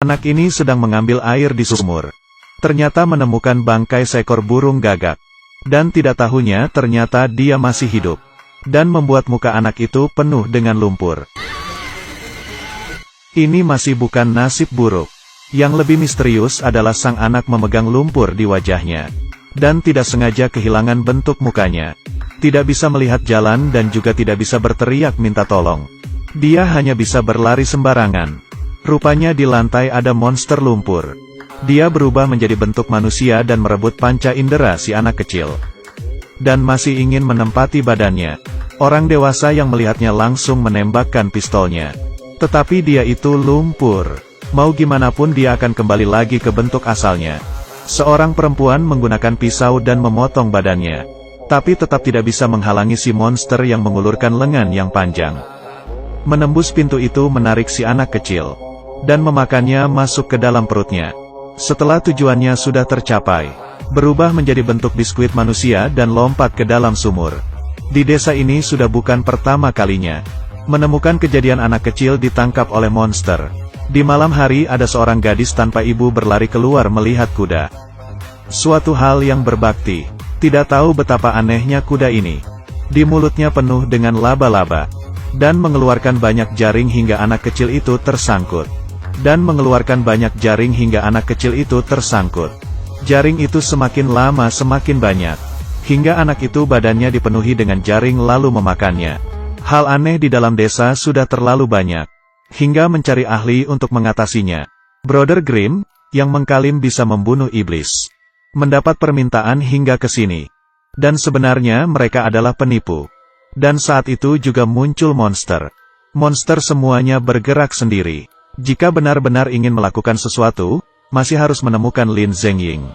Anak ini sedang mengambil air di sumur. Ternyata menemukan bangkai seekor burung gagak. Dan tidak tahunya ternyata dia masih hidup. Dan membuat muka anak itu penuh dengan lumpur. Ini masih bukan nasib buruk. Yang lebih misterius adalah sang anak memegang lumpur di wajahnya. Dan tidak sengaja kehilangan bentuk mukanya. Tidak bisa melihat jalan dan juga tidak bisa berteriak minta tolong. Dia hanya bisa berlari sembarangan. Rupanya di lantai ada monster lumpur. Dia berubah menjadi bentuk manusia dan merebut panca indera si anak kecil. Dan masih ingin menempati badannya. Orang dewasa yang melihatnya langsung menembakkan pistolnya. Tetapi dia itu lumpur. Mau gimana pun dia akan kembali lagi ke bentuk asalnya. Seorang perempuan menggunakan pisau dan memotong badannya. Tapi tetap tidak bisa menghalangi si monster yang mengulurkan lengan yang panjang. Menembus pintu itu menarik si anak kecil. Dan memakannya masuk ke dalam perutnya. Setelah tujuannya sudah tercapai, berubah menjadi bentuk biskuit manusia dan lompat ke dalam sumur. Di desa ini sudah bukan pertama kalinya. Menemukan kejadian anak kecil ditangkap oleh monster. Di malam hari ada seorang gadis tanpa ibu berlari keluar melihat kuda. Suatu hal yang berbakti. Tidak tahu betapa anehnya kuda ini. Di mulutnya penuh dengan laba-laba. Dan mengeluarkan banyak jaring hingga anak kecil itu tersangkut. Dan mengeluarkan banyak jaring hingga anak kecil itu tersangkut. Jaring itu semakin lama semakin banyak. Hingga anak itu badannya dipenuhi dengan jaring lalu memakannya. Hal aneh di dalam desa sudah terlalu banyak. Hingga mencari ahli untuk mengatasinya. Brother Grimm, yang mengklaim bisa membunuh iblis. Mendapat permintaan hingga ke sini. Dan sebenarnya mereka adalah penipu. Dan saat itu juga muncul monster. Monster semuanya bergerak sendiri. Jika benar-benar ingin melakukan sesuatu, masih harus menemukan Lin Zhengying.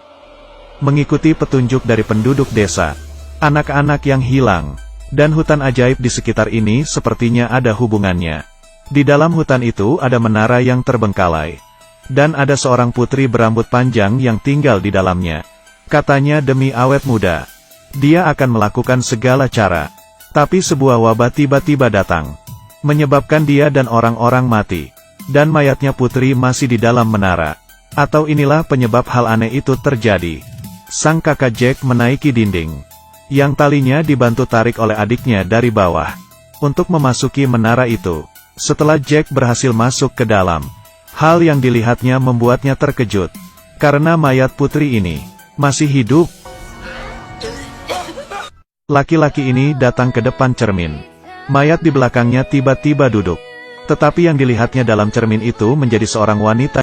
Mengikuti petunjuk dari penduduk desa. Anak-anak yang hilang. Dan hutan ajaib di sekitar ini sepertinya ada hubungannya. Di dalam hutan itu ada menara yang terbengkalai. Dan ada seorang putri berambut panjang yang tinggal di dalamnya. Katanya demi awet muda. Dia akan melakukan segala cara. Tapi sebuah wabah tiba-tiba datang. Menyebabkan dia dan orang-orang mati. Dan mayatnya putri masih di dalam menara. Atau inilah penyebab hal aneh itu terjadi. Sang kakak Jack menaiki dinding. Yang talinya dibantu tarik oleh adiknya dari bawah. Untuk memasuki menara itu. Setelah Jack berhasil masuk ke dalam, hal yang dilihatnya membuatnya terkejut. Karena mayat putri ini masih hidup. Laki-laki ini datang ke depan cermin. Mayat di belakangnya tiba-tiba duduk. Tetapi yang dilihatnya dalam cermin itu menjadi seorang wanita